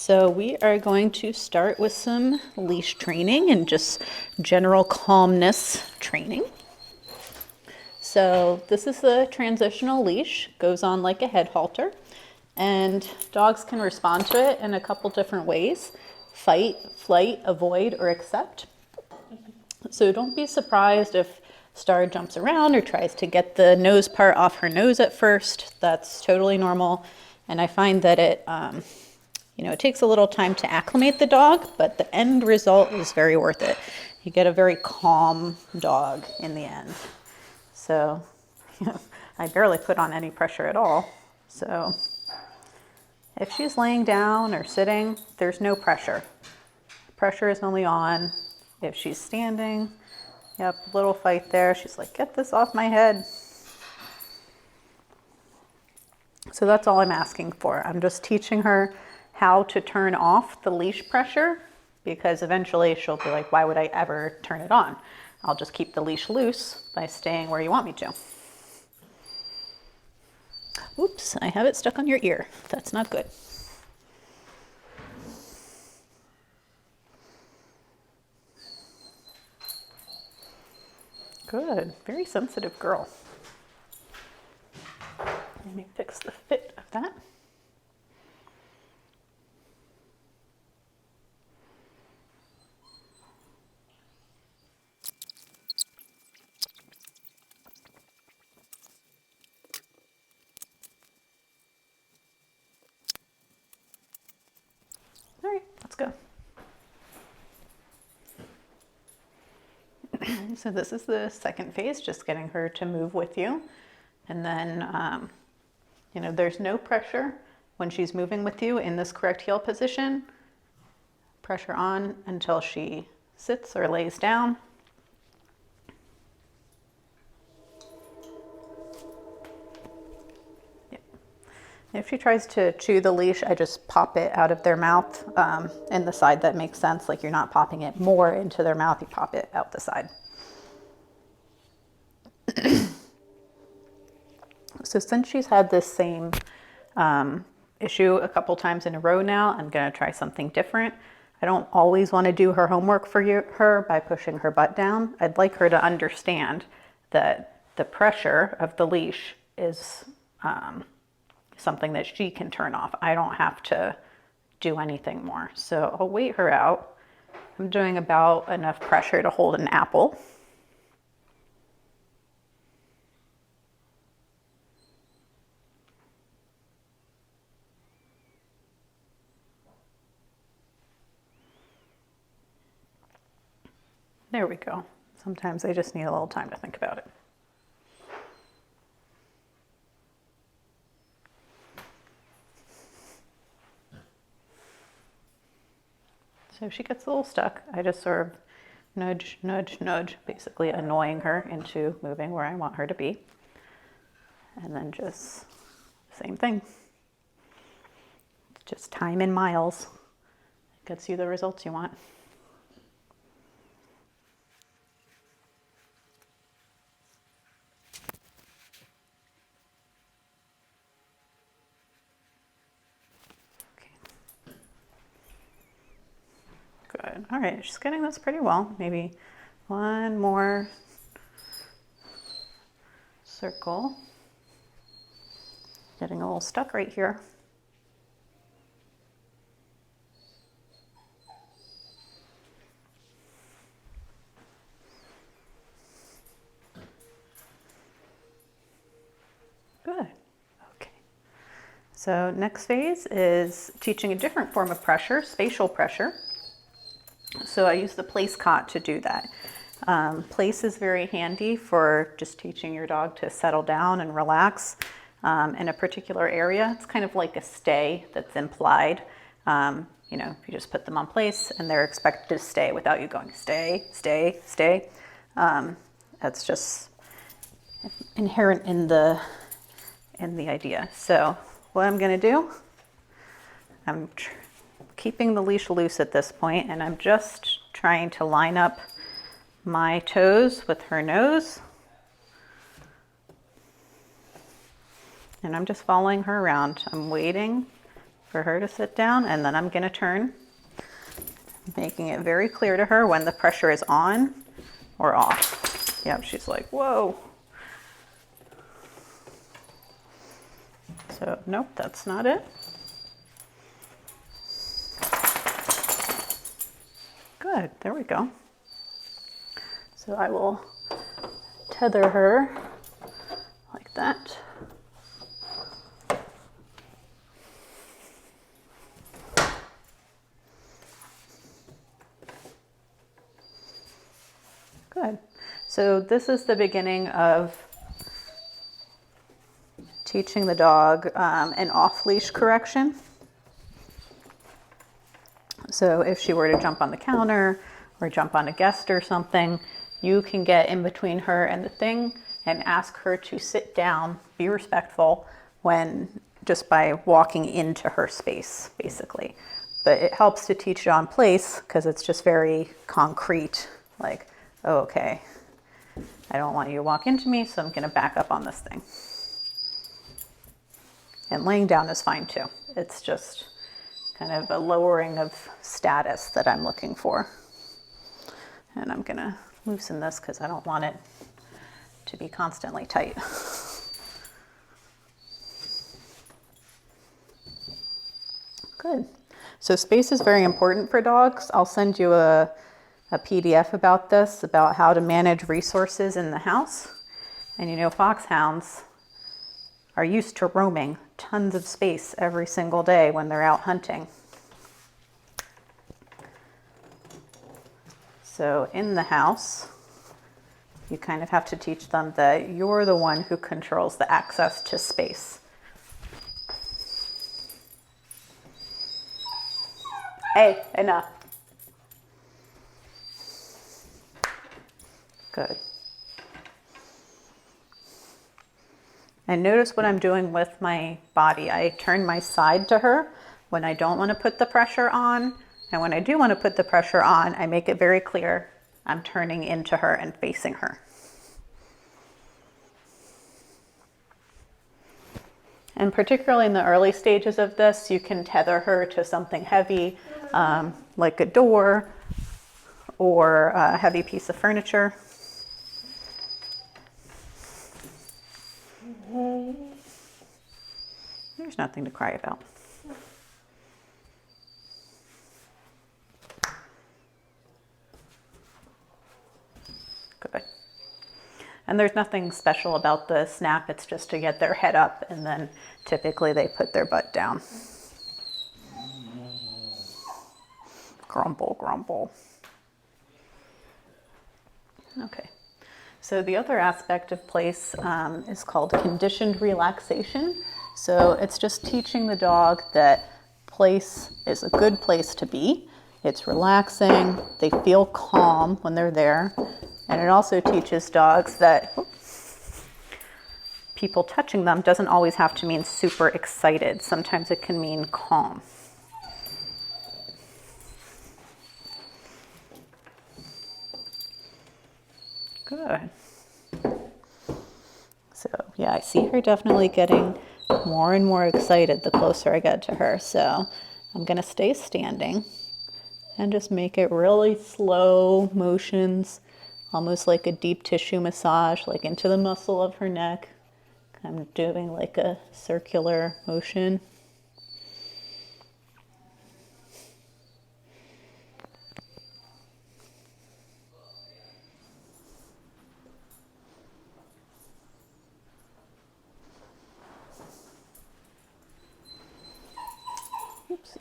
So we are going to start with some leash training and just general calmness training. So this is the transitional leash, goes on like a head halter, and dogs can respond to it in a couple different ways: fight, flight, avoid, or accept. So don't be surprised if Star jumps around or tries to get the nose part off her nose at first. That's totally normal. And I find that it takes a little time to acclimate the dog, but the end result is very worth it. You get a very calm dog in the end. So I barely put on any pressure at all. So if she's laying down or sitting, there's no pressure. Pressure is only on if she's standing. Yep, little fight there. She's like, get this off my head. So that's all I'm asking for. I'm just teaching her how to turn off the leash pressure, because eventually she'll be like, why would I ever turn it on? I'll just keep the leash loose by staying where you want me to. Oops, I have it stuck on your ear. That's not good. Good, very sensitive girl. Let me fix the fit of that. All right, let's go. So this is the second phase, just getting her to move with you. And then, there's no pressure when she's moving with you in this correct heel position. Pressure on until she sits or lays down. Yep. If she tries to chew the leash, I just pop it out of their mouth in the side that makes sense. Like, you're not popping it more into their mouth, you pop it out the side. So since she's had this same issue a couple times in a row now, I'm going to try something different. I don't always want to do her homework for her by pushing her butt down. I'd like her to understand that the pressure of the leash is something that she can turn off. I don't have to do anything more. So I'll wait her out. I'm doing about enough pressure to hold an apple. There we go. Sometimes I just need a little time to think about it. So if she gets a little stuck, I just sort of nudge, nudge, nudge, basically annoying her into moving where I want her to be. And then just same thing. Just time in miles. It gets you the results you want. Good. All right, she's getting this pretty well. Maybe one more circle. Getting a little stuck right here. Good. Okay. So next phase is teaching a different form of pressure, spatial pressure. So I use the place cot to do that. Place is very handy for just teaching your dog to settle down and relax in a particular area. It's kind of like a stay that's implied. You just put them on place and they're expected to stay without you going stay, stay, stay. That's just inherent in the idea. So what I'm going to do, I'm keeping the leash loose at this point, and I'm just trying to line up my toes with her nose. And I'm just following her around. I'm waiting for her to sit down, and then I'm going to turn, making it very clear to her when the pressure is on or off. Yep, she's like, whoa. So, nope, that's not it. Good, there we go. So I will tether her like that. Good. So this is the beginning of teaching the dog an off-leash correction. So if she were to jump on the counter or jump on a guest or something, you can get in between her and the thing and ask her to sit down, be respectful when just by walking into her space, basically. But it helps to teach it on place because it's just very concrete, like, oh, okay, I don't want you to walk into me, so I'm going to back up on this thing. And laying down is fine too. It's just kind of a lowering of status that I'm looking for. And I'm going to loosen this because I don't want it to be constantly tight. Good. So space is very important for dogs. I'll send you a PDF about this, about how to manage resources in the house. And you know, foxhounds are used to roaming tons of space every single day when they're out hunting. So in the house, you kind of have to teach them that you're the one who controls the access to space. Hey, enough. Good. And notice what I'm doing with my body. I turn my side to her when I don't want to put the pressure on. And when I do want to put the pressure on, I make it very clear I'm turning into her and facing her. And particularly in the early stages of this, you can tether her to something heavy, like a door or a heavy piece of furniture. There's nothing to cry about. Good. And there's nothing special about the snap. It's just to get their head up, and then typically they put their butt down. Grumble, grumble. Okay. So the other aspect of place is called conditioned relaxation. So it's just teaching the dog that place is a good place to be. It's relaxing. They feel calm when they're there. And it also teaches dogs that people touching them doesn't always have to mean super excited. Sometimes it can mean calm. Good. So yeah, I see her definitely getting more and more excited the closer I get to her. So I'm going to stay standing and just make it really slow motions, almost like a deep tissue massage, like into the muscle of her neck. I'm doing like a circular motion. Oopsie.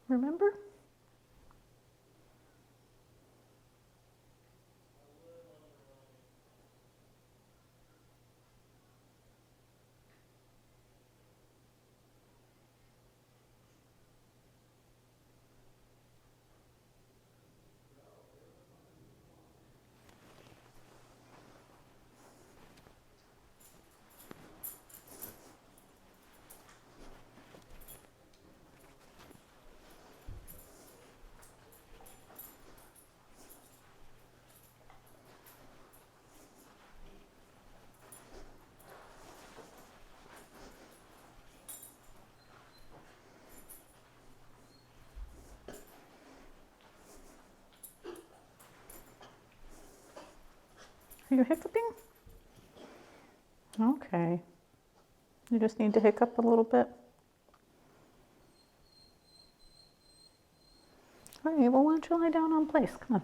Remember? Are you hiccuping? Okay. You just need to hiccup a little bit. All right, well, why don't you lie down on place? Come on.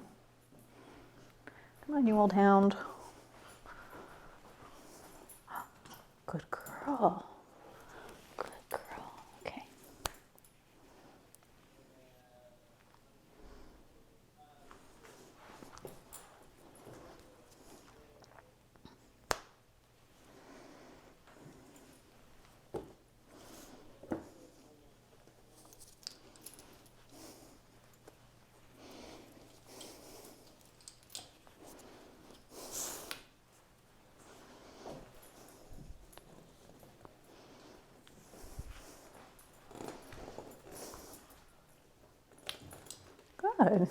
Come on, you old hound. Good girl. Good girl. Okay. Good.